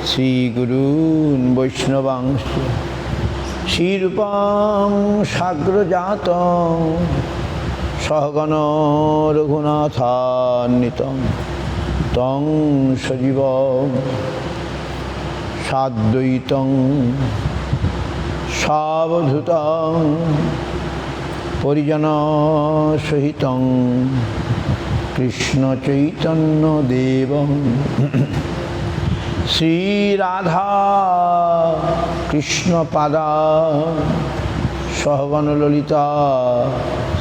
শ্রীগুরূन् বৈষ্ণবাংশ শ্রীরূপং সাগ্রজাতং সহগণ রঘুনাথান্বিতং তং সজীবং সাদ্বৈতং সাবধূতং পরিজনসহিতং কৃষ্ণ চৈতন্য দেবং শ্রী রাধা কৃষ্ণ পাদা সহগণ ললিতা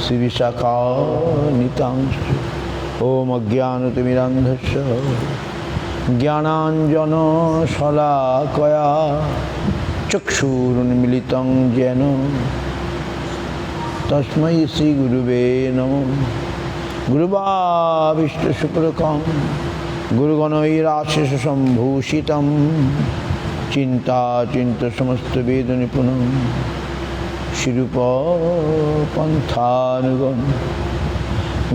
শ্রী বিশাখা নিতাংশ। ওম অজ্ঞানতিমিরান্ধস্য জ্ঞানাঞ্জন শলাকয়া চক্ষুরুন্মিলিতং যেন তস্मै শ্রী গুরুবে নমঃ। গুরুবাভীষ্ট সুপ্রকং গুরুগণৈরাশিষ সম্ভূষিতং চিন্তাচিন্ত সমস্ত বেদ নিপুণং শিরূপ পন্থানুগম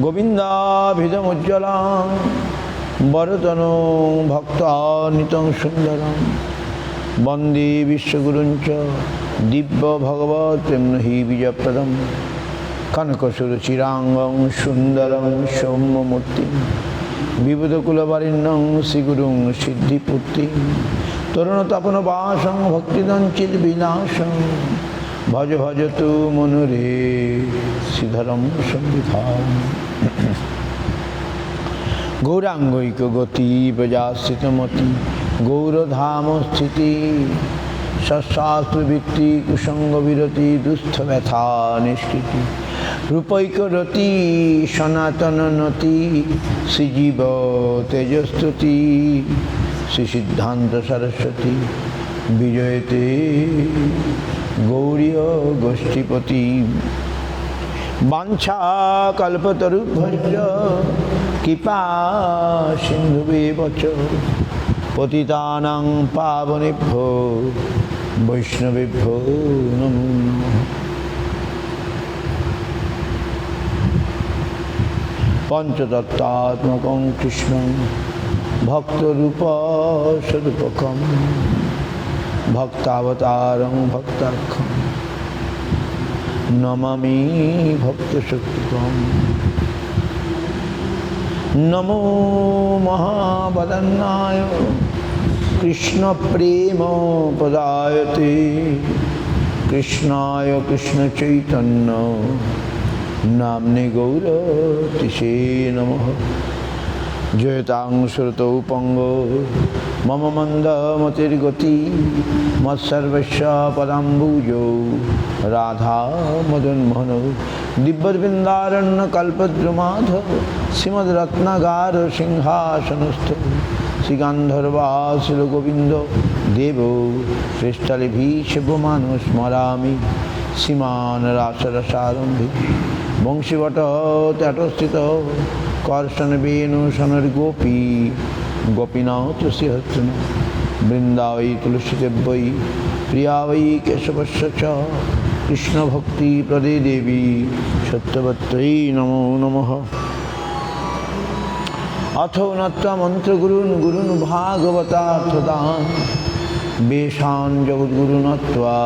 গোবিন্দাভিধমুজ্জ্বলাং বরতনং ভক্তানিতং সুন্দরং বন্দে বিশ্বগুরুঞ্চ দিব্য ভগবৎ হি বিজয়প্রদম কনকসুরচিরাঙ্গং সুন্দরং সৌম্যমূর্তি বিবুধকুলবরেণ্যং শ্রীগুরুং সিদ্ধিপূর্তি তরুণতপনবাসং ভক্তিদঞ্চিত বিনাশং ভজ ভজতু মনুরে শ্রীধরম সংবিধান। গৌরাঙ্গৈক গতি প্রজাস্থিতমতি গৌরধাম স্থিতি সশাস্ত্রবৃত্তি কুসঙ্গ বিরতি দুস্থ ব্যথা নিষ্কৃতি রূপৈক রতি সনাতন নতি শ্রীজীব তেজস্তুতি শ্রী সিদ্ধান্ত সরস্বতী বিজয়তে গৌরীয় গোষ্ঠীপতি। বাঞ্ছা কল্পতরুভ্যশ্চ কৃপা সিন্ধুবেব চ পতিতানাং পাবনেভ্যো বৈষ্ণবেভ্যো নমো নমঃ। পঞ্চতত্ত্বাত্মকং কৃষ্ণং ভক্তরূপ স্বরূপকং ভক্তাবতারং ভক্তাখ্যং নমামি ভক্তশক্তিকং। নমো মহাবদন্নায় কৃষ্ণ প্রেম পদায়তে কৃষ্ণায় কৃষ্ণ চৈতন্য নাম্নে গৌরতিষে নমঃ। জয়তাং শ্রুতৌ পঙ্গ মম মন্দমতির্গতি মৎসর্বস্য পদাম্বুজৌ রাধা মদনমোহন দিব্যবৃন্দারণ্য কল্পদ্রুমাধ শ্রীমদ্রত্নাগার সিংহাসনস্থ শ্রীগান্ধর্বাসুর গোবিন্দ দেব শ্রেষ্ঠলিভি শিবমান স্মরামি শ্রীমান রাসরসারম্ভে বংশীবট তটস্থিত কর্ষণ বেণু সনর গোপী গোপীনাথ শ্রীহস্তন বৃন্দা বৈ তুলসীদেব্যৈ প্রিয়া বৈ কেশবস্য চ কৃষ্ণ ভক্তি প্রদে দেবী সত্যবত্তৈ নমো নমঃ। অথ নত্বা মন্ত্রগুরুন গুরুন ভাগবতার্থদান বেশান জগদ্গুরু নত্বা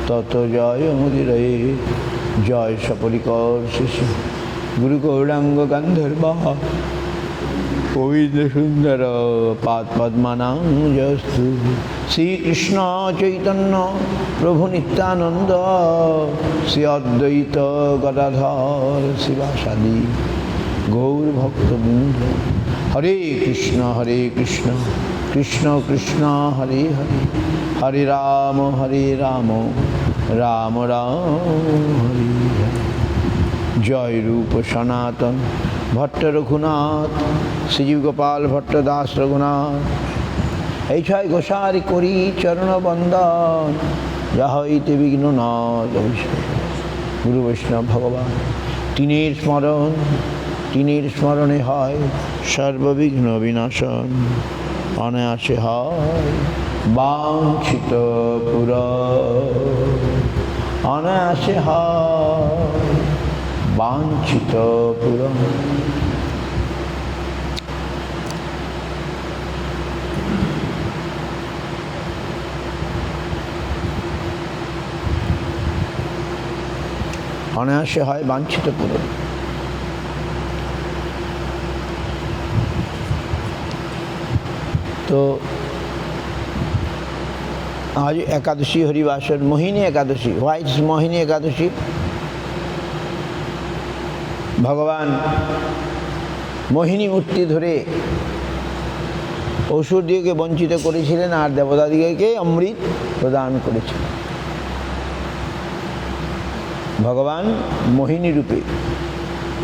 তত জয় মুদিরয়ে। জয় সপরিকর শিশু গুরু গৌরাঙ্গ গান্ধর্বা পবিত্র সুন্দর পাদ পদ্মানাং জয়স্তু। শ্রীকৃষ্ণ চৈতন্য প্রভু নিত্যানন্দ শ্রী অদ্বৈত গদাধর শিবাসাদি গৌর ভক্তবৃন্দ। হরে কৃষ্ণ কৃষ্ণ কৃষ্ণ হরে হরে হরে রাম রাম রাম হরে হরে। জয় রূপ সনাতন ভট্ট রঘুনাথ শ্রীজীব গোপাল ভট্ট দাস রঘুনাথ। এই ছয় গোসারি করি চরণ বন্দন যা হইতে বিঘ্ন নাশ। গুরু বৈষ্ণব ভগবান তিনের স্মরণে হয় সর্ববিঘ্ন বিনাশন। অনায়াসে হয় বাঞ্ছিত পুরা অনায়াসে হয় বাঞ্ছিত পুরম। অনায়াসে হয় বাঞ্ছিত পূরণ। তো আজ একাদশী হরিবাসর, মোহিনী একাদশী। হোয়াইট মোহিনী একাদশী? ভগবান মোহিনী মূর্তি ধরে অসুরদিগকে বঞ্চিত করেছিলেন আর দেবতাদিগকে অমৃত প্রদান করেছিলেন। ভগবান মোহিনী রূপে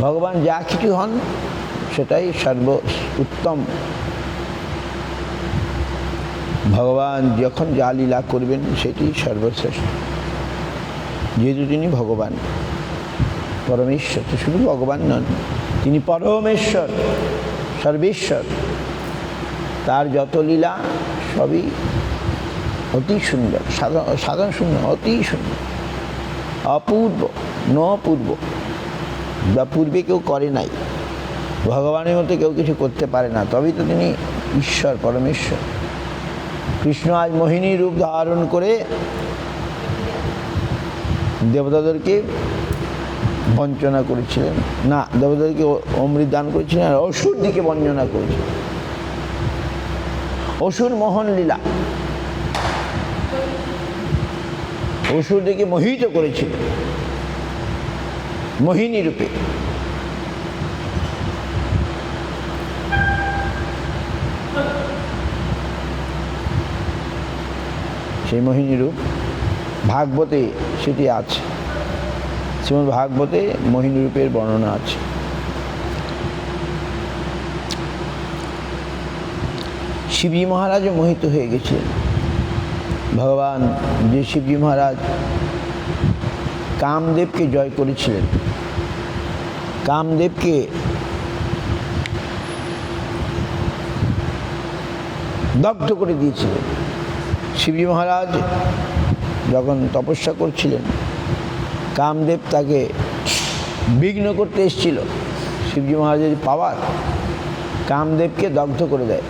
ভগবান যা কিছু হন সেটাই সর্ব উত্তম। ভগবান যখন যা লীলা করবেন সেটি সর্বশ্রেষ্ঠ, যেহেতু তিনি ভগবান পরমেশ্বর। তো শুধু ভগবান নন, তিনি পরমেশ্বর, সর্বেশ্বর। তার যত লীলা সবই অতি সুন্দর, সাধারণ সুন্দর, অতি সুন্দর, অপূর্ব, নপূর্ব, বা পূর্বে কেউ করে নাই। ভগবানের মতো কেউ কিছু করতে পারে না, তবেই তো তিনি ঈশ্বর, পরমেশ্বর। কৃষ্ণ আজ মোহিনী রূপ ধারণ করে দেবতাদেরকে বঞ্চনা করেছিলেন, না, দেবতাদেরকে অমৃত দান করেছিলেন আর অসুর দিকে বঞ্চনা করেছিলেন। অসুর মোহন লীলা, অসুর দিকে মোহিত করেছিলেন মোহিনী রূপে। সেই মোহিনী রূপ ভাগবতে সেটি আছে, শ্রীমদ্ ভাগবতে মোহিনী রূপের বর্ণনা আছে। শিবজি মহারাজও মোহিত হয়ে গেছিলেন। ভগবান যে শিবজি মহারাজ কামদেবকে জয় করেছিলেন, কামদেবকে দগ্ধ করে দিয়েছিলেন। শিবজি মহারাজ যখন তপস্যা করছিলেন, কামদেব তাকে বিঘ্ন করতে এসেছিল। শিবজি মহারাজের পাওয়ার কামদেবকে দগ্ধ করে দেয়।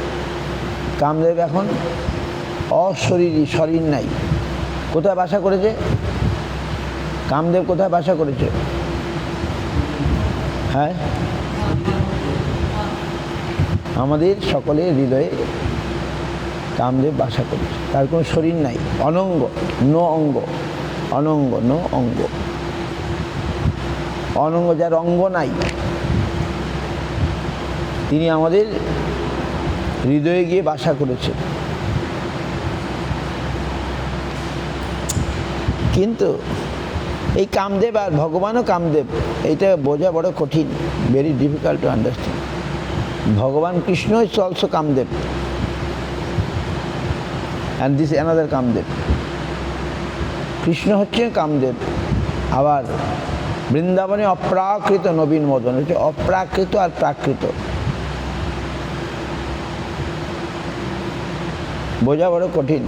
কামদেব এখন অশরীরী, শরীর নাই। কোথায় বাসা করেছে কামদেব? কোথায় বাসা করেছে? হ্যাঁ, আমাদের সকলের হৃদয়ে কামদেব বাসা করেছে। তার কোনো শরীর নাই, অনঙ্গ, নো অঙ্গ, অনঙ্গ, নো অঙ্গ, অনঙ্গ, যার অঙ্গ নাই, তিনি আমাদের হৃদয়ে গিয়ে বাসা করেছে। কিন্তু এই কামদেব আর ভগবানও কামদেব, এটা বোঝা বড় কঠিন, ভেরি ডিফিকাল্ট টু আন্ডারস্ট্যান্ড। ভগবান Krishna is also Kamdev, and this another Kamdev. Krishna হচ্ছে কামদেব, আবার বৃন্দাবনে অপ্রাকৃত নবীন মদন হচ্ছে অপ্রাকৃত আর প্রাকৃত, বোঝা বড় কঠিন।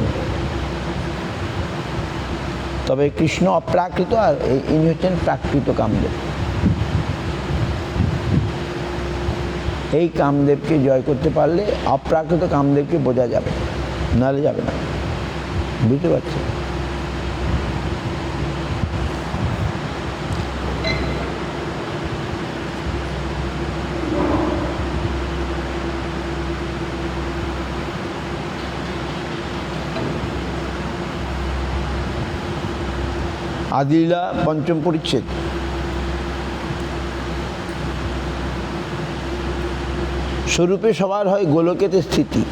তবে কৃষ্ণ অপ্রাকৃত আর ইনি হচ্ছেন প্রাকৃত কামদেব। এই কামদেবকে জয় করতে পারলে অপ্রাকৃত কামদেবকে বোঝা যাবে, নাহলে যাবে না। বুঝতে পারছি? আদিলীলা পঞ্চম পরিচ্ছেদ। স্বরূপে সবার হয় গোলকেতে স্থিতি।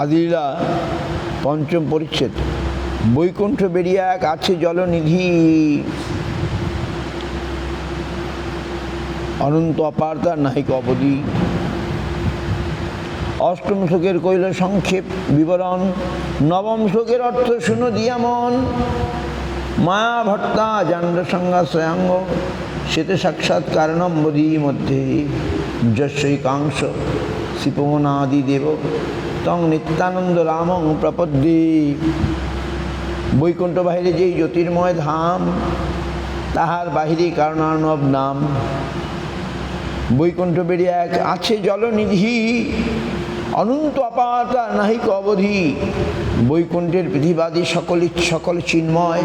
আদিলীলা পঞ্চম পরিচ্ছেদ। বৈকুণ্ঠ বেরিয়া এক আছে জলনিধি, অনন্ত অপার তার নাহিক অবধি। অষ্টম শ্লোকের কইল সংক্ষেপ বিবরণ, নবম শ্লোকের অর্থ শুনো দিয়া মন। মায়া ভট্টা জান্ড সংজ্ঞা শ্রেয়াঙ্গ, সেতে সাক্ষাৎ কারণম বোধি মধ্যে যশৈকাংশ শ্রীপবনাদি দেব তং নিত্যানন্দ রামং প্রপদ্যে। বৈকুণ্ঠ বাহিরে যেই জ্যোতির্ময় ধাম, তাহার বাহিরে কারণার্ণব নাম। বৈকুণ্ঠ বেরিয়ে এক আছে জলনিধি, অনন্ত অপার তার নাহিক অবধি। বৈকুণ্ঠের পৃথিবাদী সকল চিন্ময়,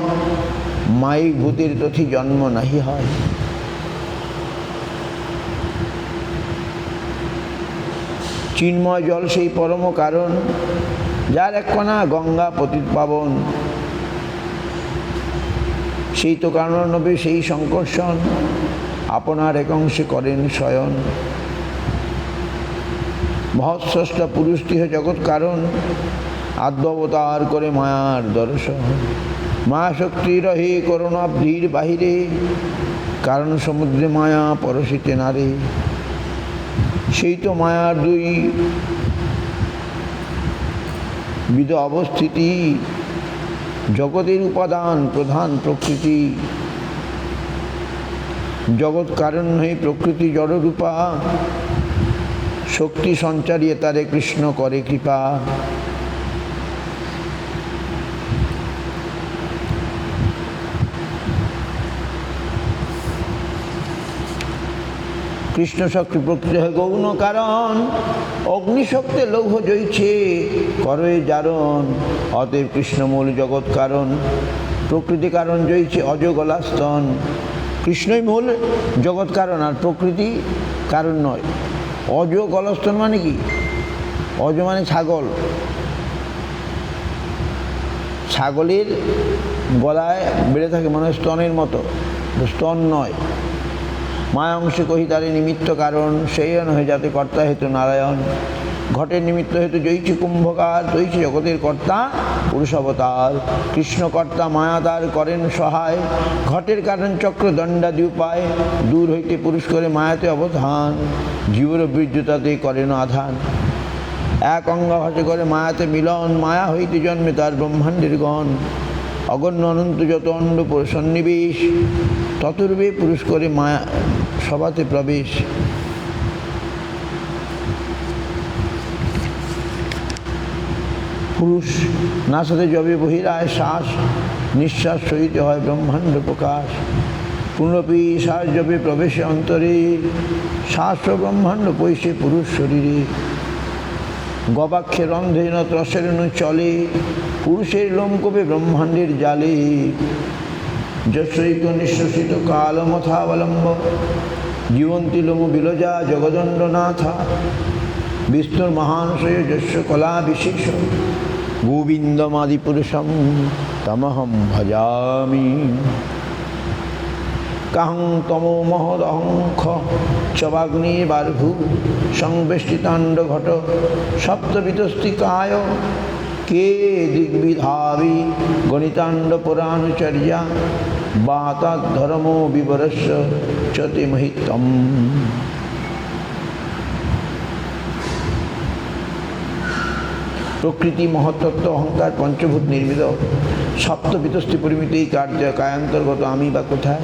মায়িক ভূতের তথি জন্ম নাহি হয়। চিন্ময় জল সেই পরম কারণ, যার এক কণা গঙ্গা পতিত পাবন। সেই তো কারণবে সেই সংকর্ষণ, আপনার এক অংশে করেন শয়ন। মহৎস্রষ্টা পুরুষ তিহ জগৎ কারণ, আদ্য অবতার করে মায়ার দর্শন। মায়া শক্তি রহে করুণাব্ধির বাহিরে, কারণ সমুদ্রে মায়া পরশিতে নারে। সেই তো মায়ার দুই বিধ অবস্থিতি, জগতের উপাদান প্রধান প্রকৃতি। জগৎ কারণ নহে প্রকৃতি জড়রূপা, শক্তি সঞ্চারিয়ে তারে কৃষ্ণ করে কৃপা। কৃষ্ণ শক্তি প্রকৃতি হয় গৌণ কারণ, অগ্নিশক্তি লৌহ জয়ছে করে জারণ। অতএব কৃষ্ণমূল জগৎ কারণ, প্রকৃতি কারণ জয়ছে অজগলাস্তন। কৃষ্ণই মূল জগৎ কারণ, আর প্রকৃতি কারণ নয়। অজগলস্তন মানে কি? অজ মানে ছাগল। ছাগলের গলায় বেড়ে থাকে মনে হয় স্তনের মতো, স্তন নয়। মায়া অংশে কহি তারে নিমিত্ত কারণ, সেই নহে যাতে কর্তা হেতু নারায়ণ। ঘটের নিমিত্ত হেতু জয়ছি কুম্ভকার, জয়ছি জগতের কর্তা পুরুষ অবতার। কৃষ্ণ কর্তা মায়া তার করেন সহায়, ঘটের কারণ চক্র দণ্ডাদি উপায়। দূর হইতে পুরুষ করে মায়াতে অবধান, জীবর বীর্যতাতে করেন আধান। এক অঙ্গভাষে করে মায়াতে মিলন, মায়া হইতে জন্মে তার ব্রহ্মাণ্ডের গণ। অগণ্য অনন্ত যত অণ্ড সন্নিবেশ, ততরূপে পুরুষ করে মায়া সভাতে প্রবেশ। পুরুষ নাসাতে যবে বহিরায় শ্বাস, নিঃশ্বাস সহিতে হয় ব্রহ্মাণ্ড প্রকাশ। পুনরপি শ্বাস যবে প্রবেশে অন্তরে, শ্বাস ব্রহ্মাণ্ড পৈশে পুরুষ শরীরে। গবাক্ষে রন্ধেন ত্রসেন চলে, পুরুষের লোমকূপে ব্রহ্মাণ্ডের জালে। যশৈক নিঃশ্বসিত কালমথাবলম্ব, জীবন্তী লোম বিলজা জগদণ্ডনাথা। বিষ্ণুর মহানশয় যস্য কলা বিশেষ, গোবিন্দমাদি পুরুষম তমহম ভজামি। কাহং তমো মহদহংখ চবাগ্নির্বার্ভু, সংবেষ্টিতাণ্ড ঘট সপ্তবিতস্তিকায়। কে দিগ্বিধাবি গণিতাণ্ড পুরাণচর্যা, বাতাৎ ধর্মো বিবরস্য চতি মহিতম। প্রকৃতি মহত্তত্ত্ব অহংকার পঞ্চভূত নির্মিত, সপ্তবিতস্থি পরিমিত এই কার্য কায়ান্তর্গত আমি বা কোথায়?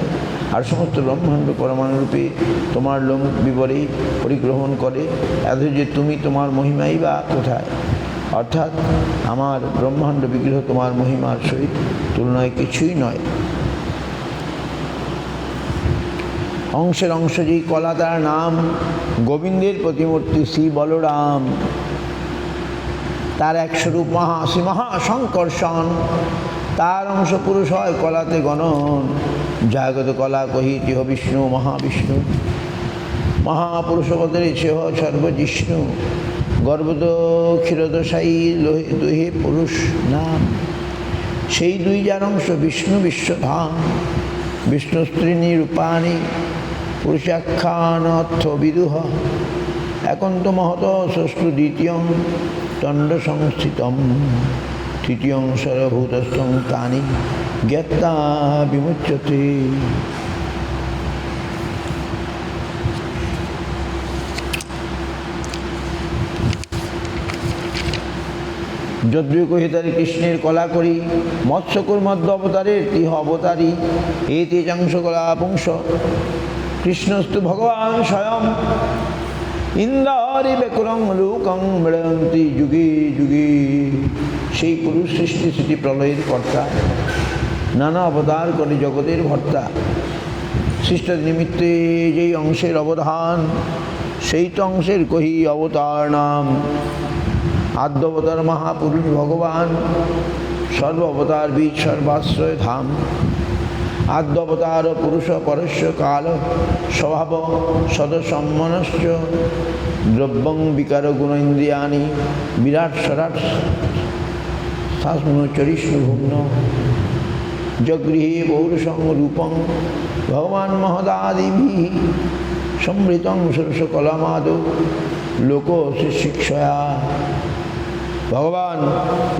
আর সমস্ত ব্রহ্মাণ্ড পরমাণুরূপে তোমার লোম বিবরে পরিগ্রহণ করে, এত যে তুমি তোমার মহিমাই বা কোথায়? অর্থাৎ আমার ব্রহ্মাণ্ড বিগ্রহ তোমার মহিমার সহিত তুলনায় কিছুই নয়। অংশের অংশ যেই কলা তার নাম, গোবিন্দের প্রতিমূর্তি শ্রী বলরাম। তার এক স্বরূপ শ্রী মহাসংকর্ষণ, তার অংশ পুরুষ হয় কলাতে গণন। জাগত কলা কহি তিহ বিষ্ণু মহাবিষ্ণু, মহাপুরুষপদের ছেহ সর্বজিষ্ণু। গর্ভদ ক্ষীরদশায়ী দুহে পুরুষ নাম, সেই দুই যার অংশ বিষ্ণু বিশ্বধাম। বিষ্ণু স্ত্রীণী রূপাণী পুরুষাখ্যান অর্থ বিদুহ, একন্ত মহত ষষ্ঠু দ্বিতীয়ং দণ্ড সংস্থিতম। তৃতীয়ং সর্বভূতস্থং তানি জ্ঞাত্তা বিমুচ্যতে। যদ্রু কহিতারি কৃষ্ণের কলা করি, মৎস্যকুর মধ্য অবতারের তিহ অবতারী। এ তেজাংশ কলা পুংস, কৃষ্ণস্তু ভগবান স্বয়ং। ইন্দ্রারি বেকুরং লোকং মৃয়ন্তি যুগে যুগে। সেই পুরুষ সৃষ্টি স্থিতি প্রলয়ের কর্তা, নানা অবতার করে জগতের ভর্তা। সৃষ্টির নিমিত্তে যেই অংশের অবধান, সেই তো অংশের কহি অবতার নাম। আদ্যবতার মহাপুরুষ ভগবান, সর্ব অবতার বীজ সর্বাশ্রয় ধাম। আদ্যবতার পুরুষ পরস্য কাল, স্বভাব সদসম্মনশ্চ। দ্রব্যং বিকার গুণ ইন্দ্রিয়ানি, বিরাট সরাট শাসনচরিষ্ণুভুম্ন। জগৃহে পৌরুষং রূপং ভগবান মহদাদিভিঃ। সমৃতং ষোড়শকলামাদৌ লোকশিক্ষয়া। ভগবান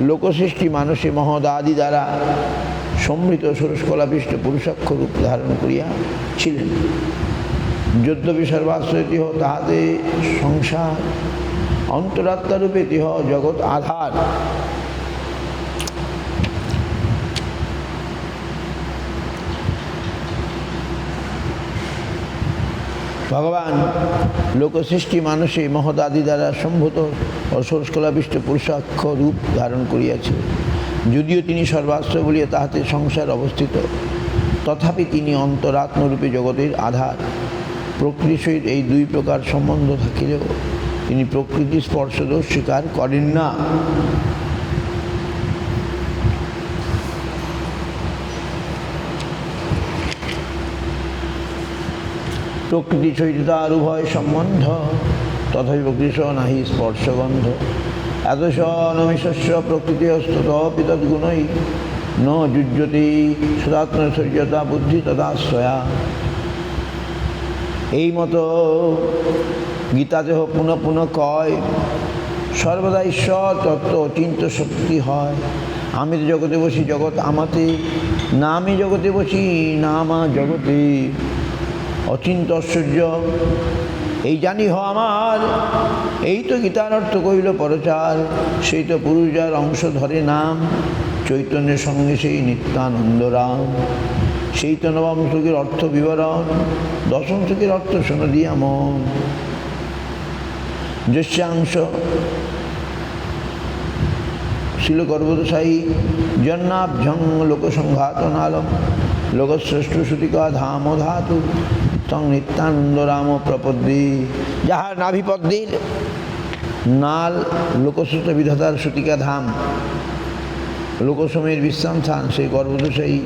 লোকসৃষ্টি মানুষে মহদাদি দ্বারা সমৃত ষোড়শকলাবিষ্ট পুরুষাক্ষ রূপ ধারণ করিয়াছিলেন। যদ্যপি সর্বাশ্রয় তিহ তাহাতে সংসার, অন্তরাত্মারূপে তিহ জগৎ আধার। ভগবান লোকসৃষ্টি মানুষে মহদাদি দ্বারা সম্ভূত ও ষোড়শকলাবিষ্ট পুরুষাক্ষ রূপ ধারণ করিয়াছে। যদিও তিনি সর্বাশ্রয় বলিয়া তাহাতে সংসার অবস্থিত, তথাপি তিনি অন্তরাত্মরূপে জগতের আধার। প্রকৃতির সহিত এই দুই প্রকার সম্বন্ধ থাকিলেও তিনি প্রকৃতি স্পর্শদোষ স্বীকার করেন না। প্রকৃতির সহিত তার উভয় সম্বন্ধ, তথাপি প্রকৃতি নাহি স্পর্শগন্ধ। এতশ নমিশস্য প্রকৃতিস্ততপি তদ্গুণৈ, ন যুজ্যতে সদাত্মৈশ্বর্যতা বুদ্ধি তদাশ্রয়া। এই মতো গীতাদেহ পুনঃ পুনঃ কয়, সর্বদা ঈশ্বর তত্ত্ব অচিন্ত শক্তি হয়। আমি তো জগতে বসি, জগৎ আমাতে, না আমি জগতে বসি, না আমা জগতে। অচিন্ত ঐশ্বর্য এই জানি হ আমার, এই তো গীতার অর্থ কহিল পরচার। সেই তো পুরুষ যার অংশ ধরে নাম, চৈতন্যের সঙ্গে সেই নিত্যানন্দ রাম। সেই তো নবম শ্লোকের অর্থ বিবরণ, দশম শ্লোকের অর্থ শোনো দিয়া মন। যস্যাংশ শিল গর্ভদশায়ী জন্নাভ্যং লোকসংঘাতনালম, লোকশ্রেষ্ঠ শ্রুতিকা ধাম ধাতু তং নিত্যানন্দ রাম প্রপদ্যে। যাহার নাভিপদ্মের নাল লোকশ্রেষ্ঠ বিধাতার শ্রুতিকা ধাম, লোকসময়ের বিশ্রাম স্থান, সেই গর্ভদশায়ী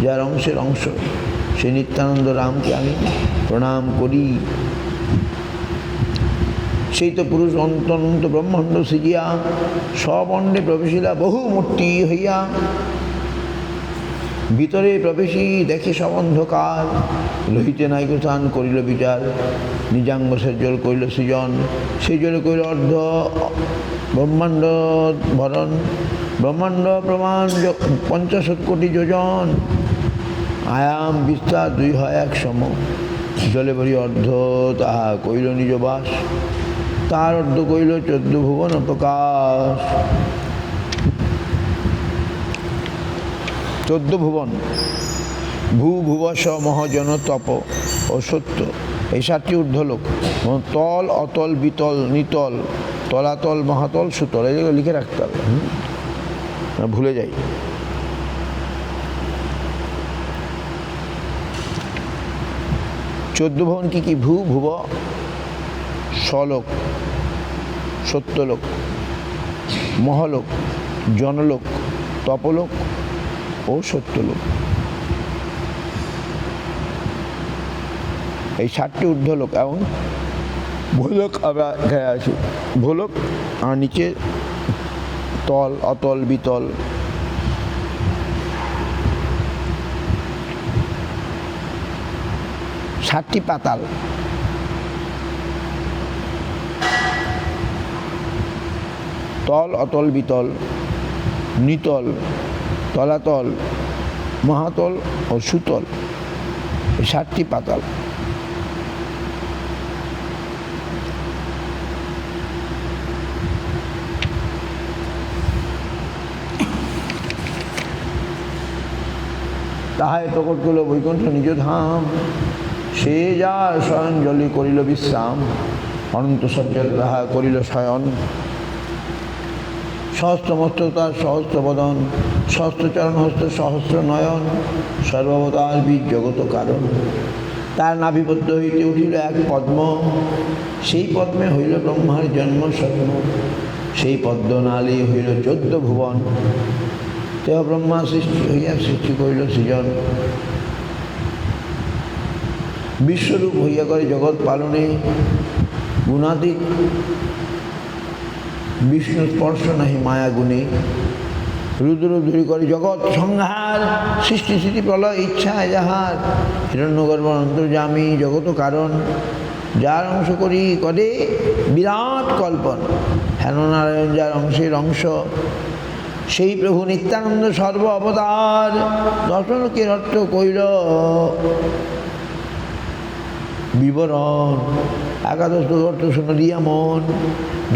যার অংশের অংশ, সেই নিত্যানন্দ রামকে আমি প্রণাম করি। সেই তো পুরুষ অন্তন্ত ব্রহ্মাণ্ড সিজিয়া, সবণ্ডে প্রবেশিলা বহু মূর্তি হইয়া। ভিতরে প্রবেশী দেখে সব অন্ধকার, লোহিতে নাইক স্থান করিল বিচার। নিজাঙ্গ সেজল করিল সৃজন, সেই জলে করিল অর্ধ ব্রহ্মাণ্ড ভরণ। ব্রহ্মাণ্ড প্রমাণ ৫০ কোটি যোজন, আয়াম বিস্তার ২ হয় ১ সম। জলে ভরি অর্ধ তাহা কইল নিজ বাস, তার অর্ধ কইল ১৪ ভুবন প্রকাশ। ১৪ ভুবন, ভূ ভুবস মহাজন তপ ও সত্য, এই ৭টি ঊর্ধ্বলোক। তল অতল বিতল নিতল, তলাতল মহাতল সুতল, এগুলো লিখে রাখতে হবে, ভুলে যাই। চোদ্দ ভুবন কি কি? ভূ ভুব স্বলোক, সত্যলোক, মহালোক, জনলোক, তপলোক ও সত্যলোক। এই ৭টি ঊর্ধ্বলোক এবং ভূলোক আমরা এখানে আছি। ভূলোক আর নিচে তল অতল বিতল। সাতটি পাতাল, তল অতল বিতল, নিতল, তলাতল, মহাতল ও সুতল, এই ৭টি পাতাল। তাহাই প্রকট করল বৈকুণ্ঠ নিজ ধাম, সে যার স্বয়ং জলে করিল বিশ্রাম। অনন্ত সজ্জাতে তাহা করিল শয়ন। সহস্র মস্তক তার সহস্র বদন, সহস্র চরণ হস্ত সহস্র নয়ন, সর্ববতার বীর জগত কারণ। তার নাভিপদ্ম হইতে উঠিল এক পদ্ম, সেই পদ্মে হইল ব্রহ্মার জন্ম স্বপ্ন। সেই পদ্ম নালী হইল 14 ভুবন, তেহ ব্রহ্মা সৃষ্টি হইয়া সৃষ্টি করিল সৃজন। বিশ্বরূপ হইয়া করে জগৎ পালনে, গুণাতীত বিষ্ণু স্পর্শ নাহি মায়া গুণে। রুদ্র ধরি করে জগৎ সংহার, সৃষ্টি স্থিতি প্রলয় ইচ্ছা যাহার। হিরণ্যগর্ভ অন্তর্যামী জগত কারণ, যার অংশ করি করে বিরাট কল্পন। হেন নারায়ণ যার অংশের অংশ, সেই প্রভু নিত্যানন্দ সর্ব অবতার। দর্শনকে রট্ট কইল বিবরণ, একাদশ অর্থ শুনলিয়া মন।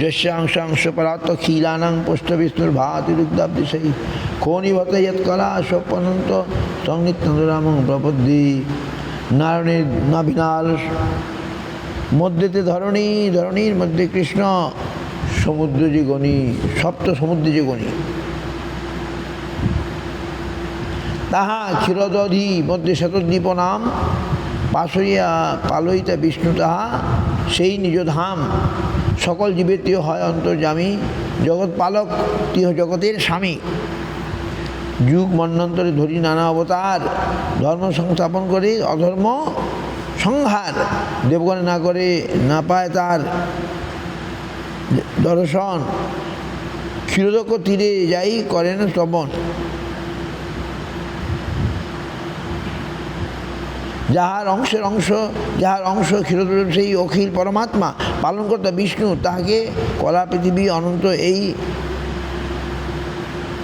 যস্যাংশ পরাত্ম খিলানাং পুষ্ট বিষ্ণুর ভাতি রুদ্রাব্দি সেই। খনি ভত কলা স্বপনন্ত তং নিত্যানন্দ রামং প্রপদ্দি। নারায়ণের নাভিনাল মধ্যেতে ধরণী, ধরণীর মধ্যে কৃষ্ণ। সমুদ্র যে গণি, সপ্ত সমুদ্রে যে গণি। তাহা ক্ষীরদধি মধ্যে শতদ্বীপ নাম। পাশরিয়া পালয়িতা বিষ্ণু তাহা, সেই নিজ ধাম। সকল জীবের তিহ হয় অন্তর্যামী, জগৎ পালক তিহ জগতের স্বামী। যুগ মন্বন্তরে ধরি নানা অবতার, ধর্ম সংস্থাপন করে অধর্ম সংহার। দেবগণে না করে না পায় তার দর্শন, ক্ষীরোদক তীরে যাই করেন শ্রবণ। যাহার অংশের অংশ, যাহার অংশ ক্ষীরোদ সেই অখিল পরমাত্মা। পালনকর্তা বিষ্ণু, তাহাকে কলা পৃথিবী অনন্ত এই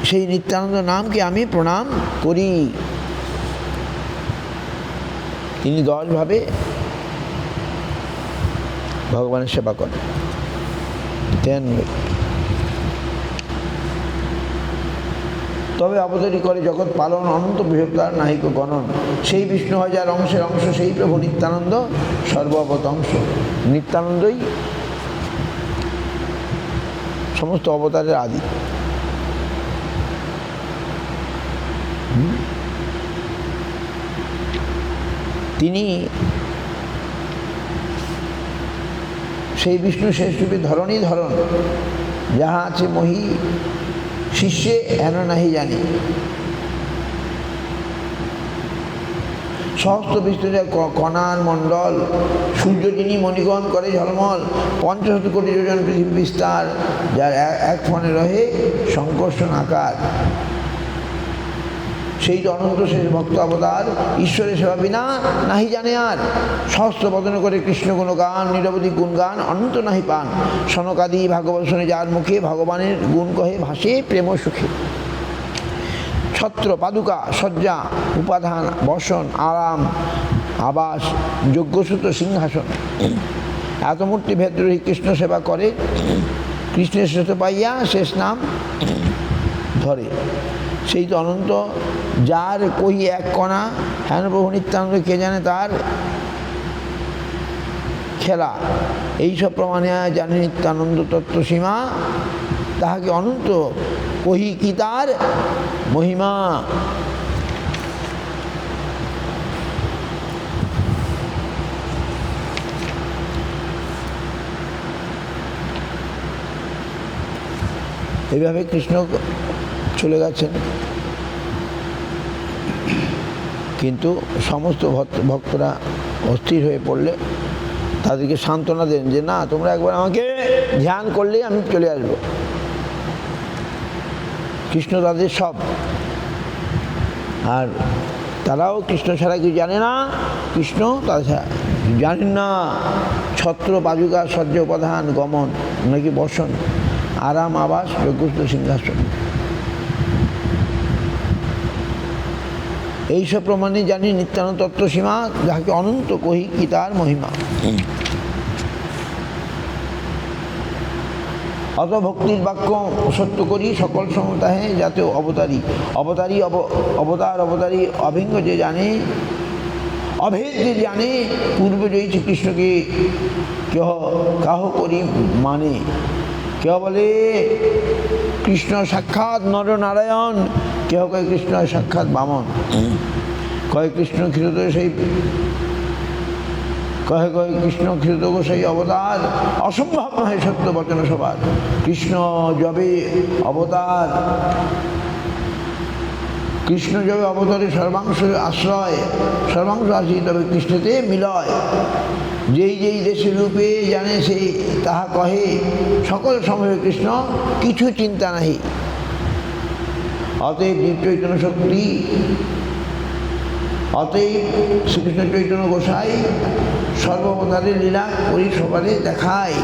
সেই নিত্যানন্দ নামকে আমি প্রণাম করি। তিনি 10 ভাবে ভগবানের সেবা করেন। তবে অবতারী করে জগৎ পালন, অনন্ত বৃহত্তার নাহিক গণন। সেই বিষ্ণু হয় যার অংশের অংশ, সেই প্রভু নিত্যানন্দ সর্ববতংশ। নিত্যানন্দই সমস্ত অবতারের আদি। তিনি সেই বিষ্ণু শেষ রূপে ধরণী ধরন। যাহা আছে মহি শিষ্যে হেন নাহি জানি। সহস্র বিষ্ণুরে কণার মণ্ডল, সূর্য যিনি মণিগণ করে ঝলমল। ৫০ কোটি যোজন পৃথিবী বিস্তার, যার এক ফণে রহে সংকর্ষণ আকার। সেই তো অনন্ত শেষ ভক্ত অবতার, ঈশ্বরের সেবা বিনা নাহি জানে আর। সহস্র বদন করে কৃষ্ণ গুণগান, নিরবধি গুণগান অনন্ত নাহি পান। সনকাদি ভাগবত শুনে যার মুখে, ভগবানের গুণ কহে ভাসে প্রেম সুখে। ছত্র পাদুকা শয্যা উপাধান বসন আরাম আবাস, যজ্ঞসূত্র সিংহাসন। এত মূর্তি ভেদ রহি কৃষ্ণ সেবা করে, কৃষ্ণের শ্রেষ্ঠ পাইয়া শেষ নাম ধরে। সেই তো অনন্ত, যার কহি এক কণা। হেন প্রভু নিত্যানন্দ, কে জানে তার খেলা। এইসব প্রমাণে জানে নিত্যানন্দ তত্ত্বসীমা, তাহাকে অনন্ত কহি কি তার মহিমা। এইভাবে কৃষ্ণ চলে গেছেন, কিন্তু সমস্ত ভক্তরা অস্থির হয়ে পড়লে তাদেরকে সান্ত্বনা দেন যে না, তোমরা একবার আমাকে ধ্যান করলেই আমি চলে আসব। কৃষ্ণ তাদের সব। আর তারাও কৃষ্ণ ছাড়া কিছু জানে না, কৃষ্ণ তাদের ছাড়া জানেন না। ছত্র পাদুকা শয্যা উপাধান গমন নাকি বসন, আরাম আবাস যজ্ঞসূত্র সিংহাসন। এইসব প্রমাণে জানি নিত্যানন্দ তত্ত্বসীমা, যাহাকে অনন্ত কহি কি তার মহিমা। অত ভক্তির বাক্য সত্য করি, সকল সমতাহে যাতে অবতারী। অবতারী অবতার অবতারী অভিজ্ঞ যে জানে, অভেদ যে জানে পূর্বে রয়েছে কৃষ্ণকে কেহ কাহ করি মানে, কেহ বলে কৃষ্ণ সাক্ষাৎ নরনারায়ণ, কেহ কয় কৃষ্ণ সাক্ষাৎ বামন, কয় কৃষ্ণ ক্ষীরোদ সেই কহে কয় কৃষ্ণ ক্ষীরোদ সেই অবতার, অসম্ভব নহে সত্য বচন সবার। কৃষ্ণ যবে অবতার, কৃষ্ণ যবে অবতারে সর্বাংশ আশ্রয়, সর্বাংশ আসি তবে কৃষ্ণতে মিলয়। যেই যেই দেশে রূপে জানে সেই তাহা কহে, সকল সময়ে কৃষ্ণ কিছু চিন্তা নাহি। অতএব জীব চৈতন্য শক্তি, অতএব শ্রীকৃষ্ণ চৈতন্য গোসাই সর্ববতারের লীলা করি সবারে দেখায়।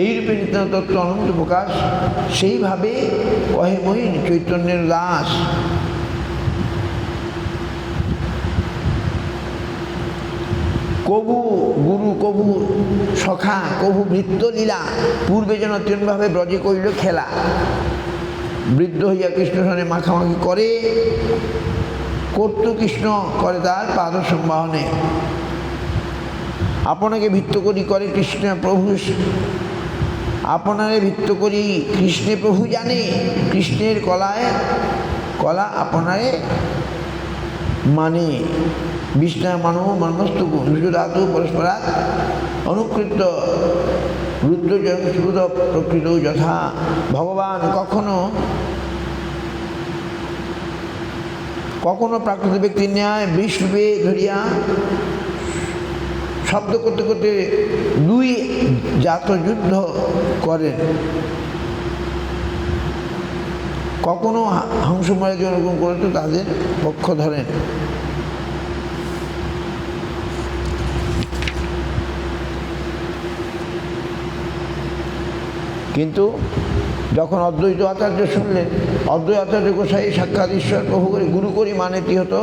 এইরূপে নিত্যানন্দ তত্ত্ব অনন্ত প্রকাশ, সেইভাবে কহে মই চৈতন্যের দাস। কবু গুরু, কবু সখা, কবু ভৃত্য লীলা, পূর্বে যেন তেমনভাবে ব্রজে করিল খেলা। বৃদ্ধ হইয়া কৃষ্ণ সনে মাখামাখি করে, কর্ত কৃষ্ণ করে তার পাদ সম্বাহনে। আপনাকে ভিত্ত করি করে কৃষ্ণ প্রভু, আপনারে ভিত্ত করি কৃষ্ণে প্রভু জানে, কৃষ্ণের কলায় কলা আপনারে মানে। বিষ্ণা মানব মর্মস্তু ধাতু পরস্পরাৎ অনুকৃত রুদ্র জয়সুদ প্রকৃত যথা। ভগবান কখনো কখনো প্রাকৃত ব্যক্তির ন্যায় বৃষরূপে ধরিয়া শব্দ করতে করতে দুই জাত যুদ্ধ করেন, কখনো হংস মারে জনগণ করতে তাদের পক্ষ ধরেন। কিন্তু যখন অদ্বৈত আচার্য শুনলেন, অদ্বৈত আচার্য গোসাই সাক্ষাৎ ঈশ্বর প্রভু করে গুরু করি মানেটি হতো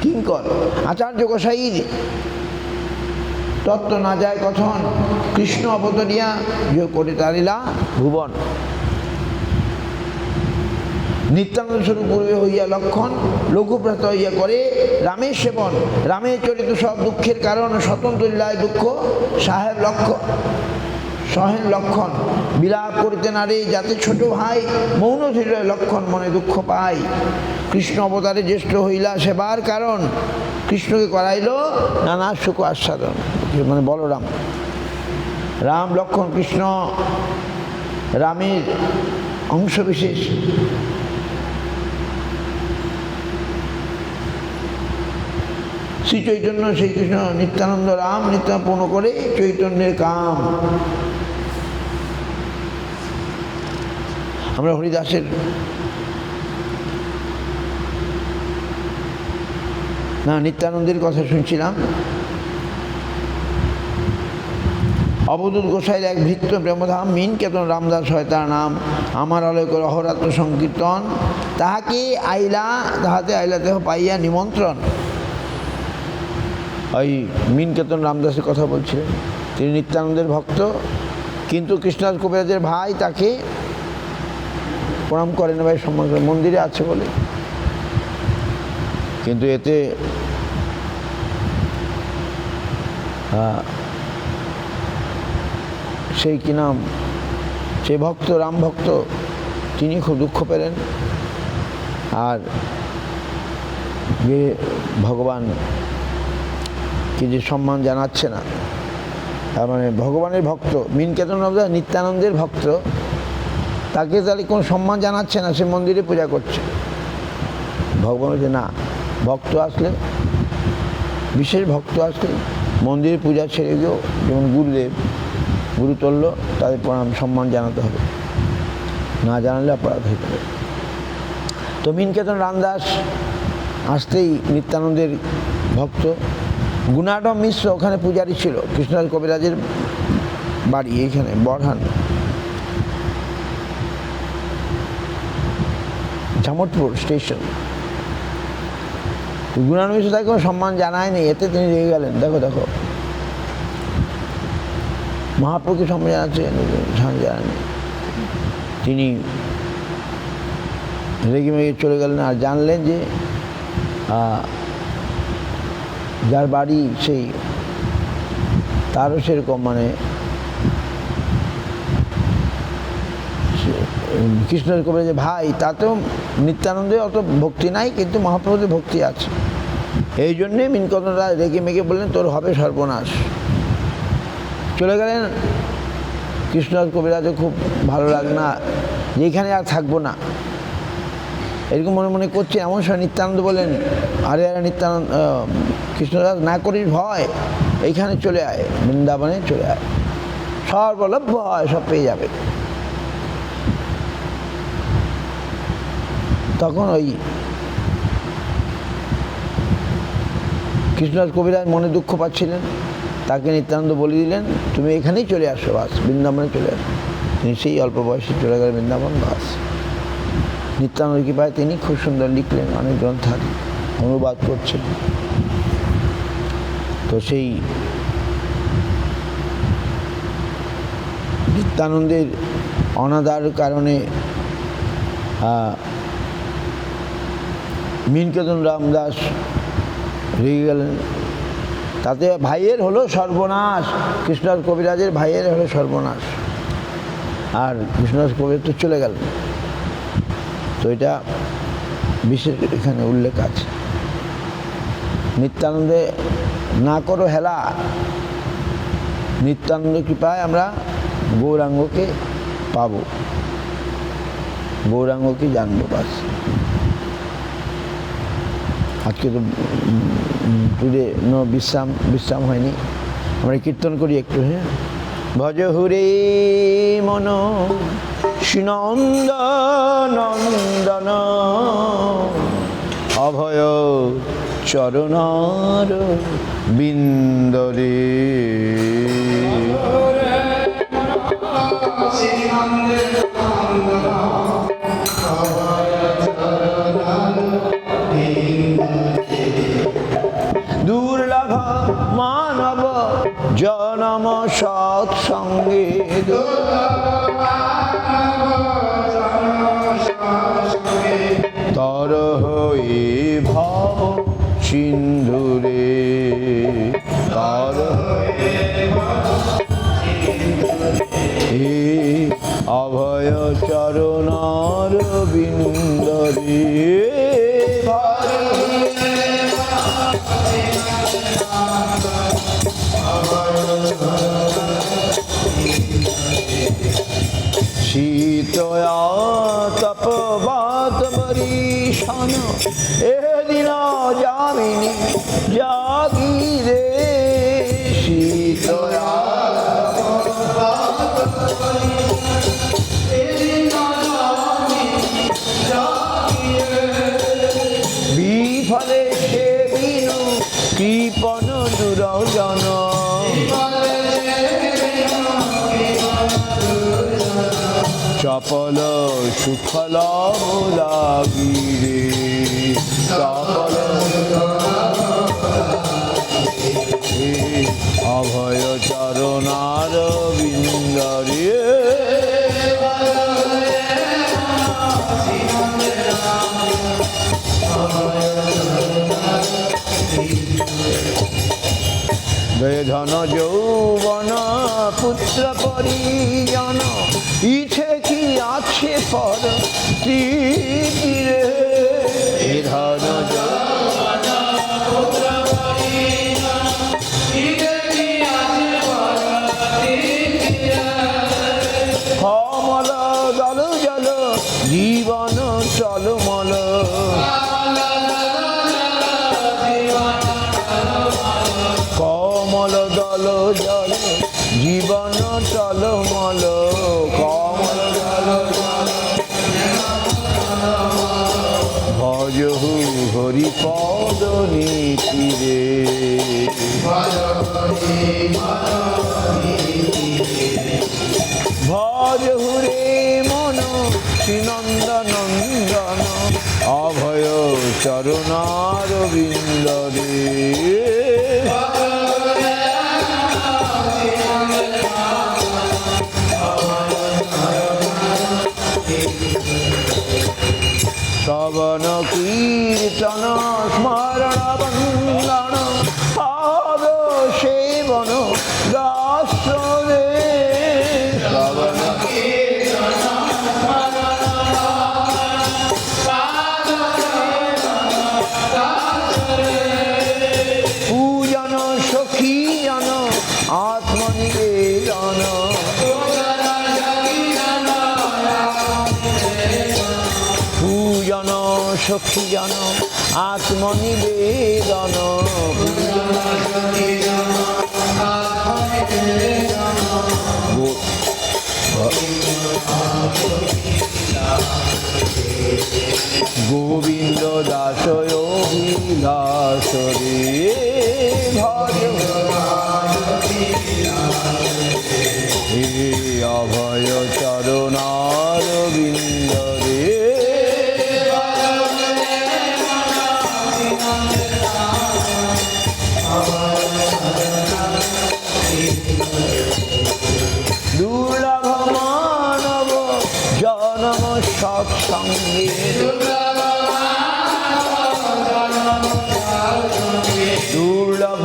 কিঙ্কর। আচার্য গোসাইর তত্ত্ব না যায় কথন, কৃষ্ণ অবতরিয়া যে করে তারিলা ভুবন। নিত্যানন্দ স্বরূপ পূর্বে হইয়া লক্ষণ, লঘুপ্রাত হইয়া করে রামের সেবন। রামের চরিত সব দুঃখের কারণ, স্বতন্ত্র লীলায় দুঃখ সাহেব লক্ষ্য সহেন লক্ষণ। বিলাপ করিতে নারে যাতে ছোট ভাই, মৌন ধীর লক্ষণ মনে দুঃখ পায়। কৃষ্ণ অবতারে জ্যেষ্ঠ হইলা সেবার কারণ, কৃষ্ণকে করাইল নানা সুখ আস্বাদন। মানে বলরাম, রাম লক্ষণ কৃষ্ণ রামের অংশ বিশেষ। শ্রী চৈতন্য শ্রীকৃষ্ণ নিত্যানন্দ রাম নিত্যানন্দ পূর্ণ করে চৈতন্যের কাম। আমরা হরিদাসের নিত্যানন্দের কথা শুনছিলাম। অবধূত গোসাইয়ের এক ভৃত্য প্রেমধাম, মিন কেতন রামদাস হয় তার নাম। আমার আলয় করে অহরাত্র সংকীর্তন, তাহাকে আইলা তাহাতে আইলা দেহ পাইয়া নিমন্ত্রণ। ওই মিন কেতন রামদাসের কথা বলছিলেন। তিনি নিত্যানন্দের ভক্ত, কিন্তু কৃষ্ণদাস কবিরাজের ভাই তাকে প্রণাম করেন ভাই, সম্মান করেন, মন্দিরে আছে বলে। কিন্তু এতে সেই কি নাম, সেই ভক্ত রাম ভক্ত, তিনি খুব দুঃখ পেলেন। আর যে ভগবান কি যে সম্মান জানাচ্ছে না, তার মানে ভগবানের ভক্ত মিন কেতন রামদাস নিত্যানন্দের ভক্ত, তাকে তাহলে কোনো সম্মান জানাচ্ছে না, সে মন্দিরে পূজা করছে। ভগবান বলছে না, ভক্ত আসলে, বিশেষ ভক্ত আসলে মন্দিরে পূজা ছেড়ে গিয়েও, যেমন গুরুদেব গুরুতুল্য, তাদের প্রণাম সম্মান জানাতে হবে, না জানালে অপরাধ হয়ে যাবে। তো মিন কেতন রামদাস আসতেই নিত্যানন্দের ভক্ত গুণাঢ্য মিশ্র ওখানে পূজারী ছিল, কৃষ্ণদাস কবিরাজের বাড়ি এইখানে বড়হান ঝামটপুর স্টেশন। গুণাঢ্য মিশ্র তাকে কোনো সম্মান জানায়নি, এতে তিনি রেগে গেলেন। দেখো দেখো, মহাপ্রভুকে সম্মান জানাচ্ছে, জানায়নি। তিনি রেগে মেগে চলে গেলেন। আর জানলেন যে যার বাড়ি সেই তারও সেরকম মানে কৃষ্ণের কবে যে ভাই, তাতেও নিত্যানন্দে অত ভক্তি নাই, কিন্তু মহাপ্রভুদের ভক্তি আছে। এই জন্যে মিনকন্দরা রেগে মেগে বললেন তোর হবে সর্বনাশ। চলে গেলেন। কৃষ্ণদাস কবিরাজও খুব ভালো লাগে না, যেখানে আর থাকবো না এরকম মনে মনে করছে। এমন সময় নিত্যানন্দ বলেন, আরে আরে নিত্যানন্দ, কৃষ্ণদাস না করিস ভয়, এইখানে চলে আয়, বৃন্দাবনে চলে আয়, সর্বলভ্য হয়, সব পেয়ে যাবে। তখন ওই কৃষ্ণদাস কবিরাজ মনে দুঃখ পাচ্ছিলেন, তাকে নিত্যানন্দ বলে দিলেন তুমি এখানেই চলে আসো, বাস বৃন্দাবনে চলে আসো। তিনি সেই অল্প বয়সে চলে গেলেন বৃন্দাবন, বাস। নিত্যানন্দ কৃপায় তিনি খুব সুন্দর লিখলেন, অনেক গ্রন্থার অনুবাদ করছেন। তো সেই নিত্যানন্দের অনাদার কারণে মিনকেতন রামদাস রেগে গেলেন। তাতে ভাইয়ের হলো সর্বনাশ, কৃষ্ণদাস কবিরাজের ভাইয়ের হলো সর্বনাশ। আর কৃষ্ণদাস কবিরাজ তো চলে গেলেন। তো এটা বিশেষ এখানে উল্লেখ আছে। নিত্যানন্দে না করো হেলা, নিত্যানন্দ কৃপায় আমরা গৌরাঙ্গকে পাব, গৌরাঙ্গকে জানবো, বাস। আজকে তো টুডে নো বিশ্রাম হয়নি, আমরা কীর্তন করি একটু। হ্যাঁ, ভজ হুরে মন শ্রীনন্দনন্দন অভয় চরণার বিন্দরে। দুর্লভ মানব জনম সৎসঙ্গে, তর হয়ে ভব সিন্ধুরে, তর অভয় চরণার বিন্দরে। শীতয়া তপবাত বরিশান এদিন যামিনী জাগিরে, শীতয়া বিফলে সে বিনু কৃপণ দুরজন, চপল সুফল লাগিরে, চপল অভয় চরণার বিন্দরে। ধন যৌবন পুত্র পরিজন, ইছে কি আছে পর তীরে। ধন যৌবন পুত্র পরিজন, ইছে কি আছে পর তীরে। কমল দল জল জীবন চলমল, কমল দল জল জীবন চলমল, কমল দল ভজহু হরিপদ নীতিরে। ভজহু রে মন শ্রীনন্দনন্দন অভয় চরণার বিন্দরে। শ্রবণ কীর্তন স্মরণ বন্দন পাদ সেবন দাসরে শ্রবণ পূজন সখীজন আত্মনিবেদন পূজন সখীজন আত্মনিবেদন গোবিন্দ দাসয় অভিলাষ রে ভজ হে অভয় চরণারবিন্দ রে দুর্লভ মানব জনম সৎসঙ্গে দুর্লভ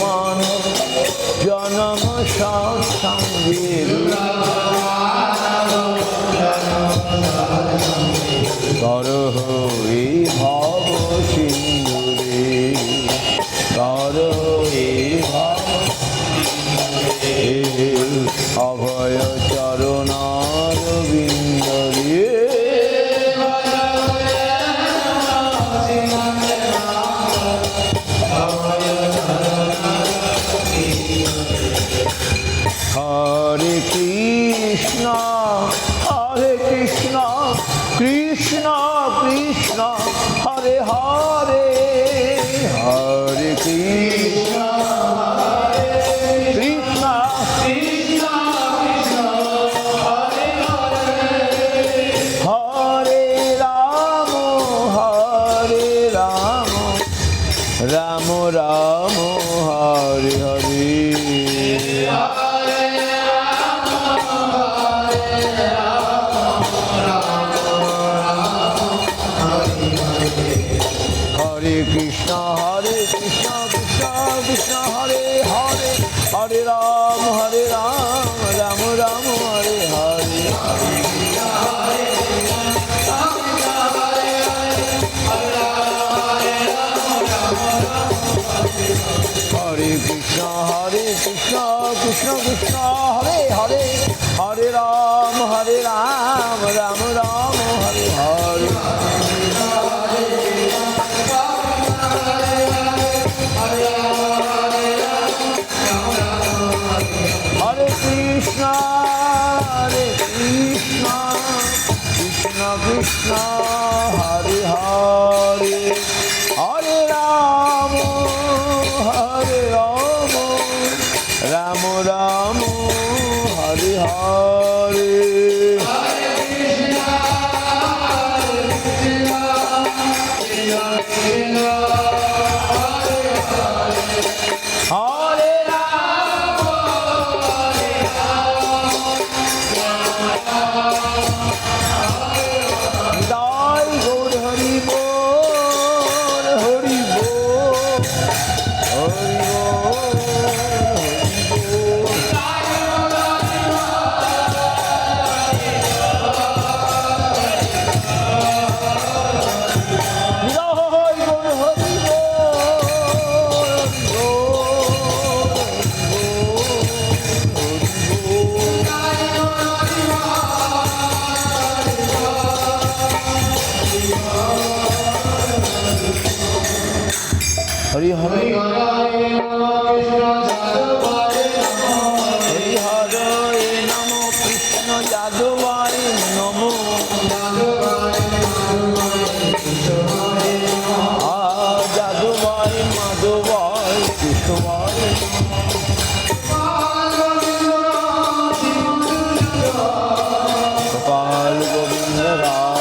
মানব জনম সৎসঙ্গে করহ এই ভব সিন্ধুরে করহ এই ভব অভয় চরণারবিন্দ রে হরে কৃষ্ণ কৃষ্ণ কৃষ্ণ হরে হরে হরে কৃষ্ণ কৃষ্ণ কৃষ্ণ হরে রাম রাম রাম হরে হরে হরে কৃষ্ণ কৃষ্ণ কৃষ্ণ হরে হরে হরে রাম রাম রাম হরে হরে হরে কৃষ্ণ কৃষ্ণ কৃষ্ণ হরে হরে হরে রাম রাম রাম হরে হরে হরে কৃষ্ণ কৃষ্ণ কৃষ্ণ হরে হরে হরে রাম রাম রাম হরে হরে হরি হরে হরি হরে নম কৃষ্ণ যাদবায় নম যাদবায় মাধবায় কৃষ্ণবায় গোপাল গোবিন্দ রাম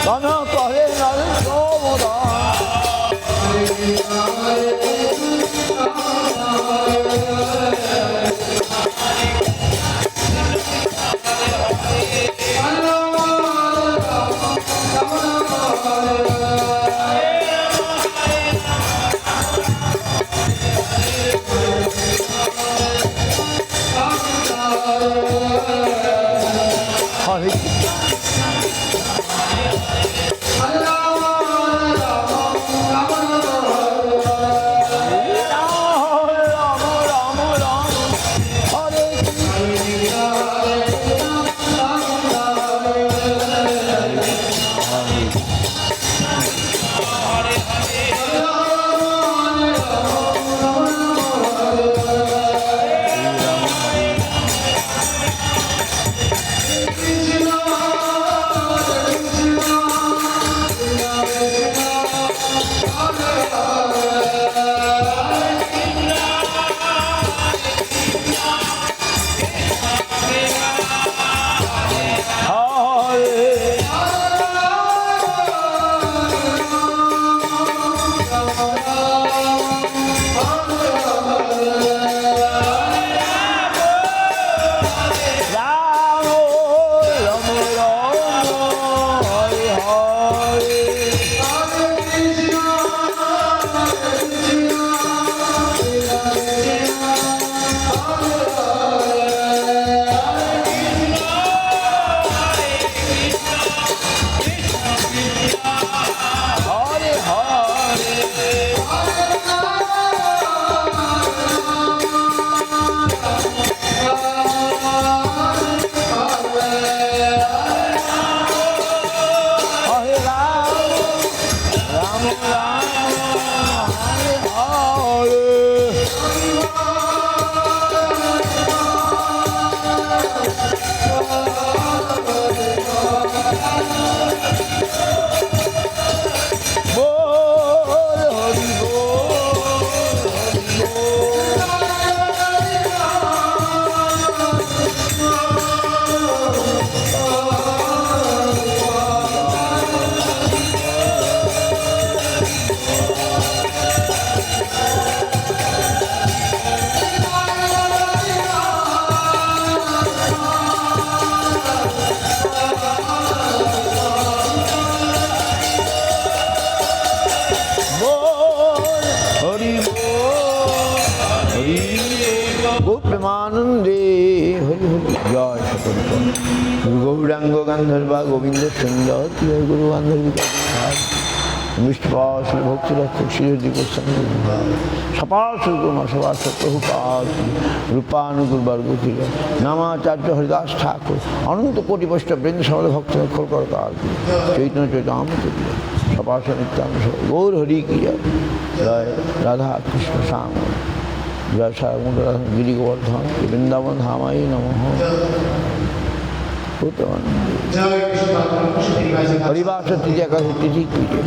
তন করে নরসোমদান। হরে প্রেমানন্দে হরি হরি জয় সকল গৌরাঙ্গ গান্ধর্বা গোবিন্দ সুন্দর গুরু গান্ধর্বিকা विष्णुपाश भक्ति रक्षक श्री गोस्वामी सपाश सभा प्रभुपाद रूपानुकूल वर्ग नामाचार्य हरिदास ठाकुर अनंत कोटि वैष्णव वृंद समल भक्त खोल कर चैतन्य चैतन्य सपाश नित्यान गौर हरि की जय जय राधा कृष्ण श्याम जय सागर गिरी गोवर्धन वृंदावन धामाई नमः परिवार से तिथि का तिथि कीजिए।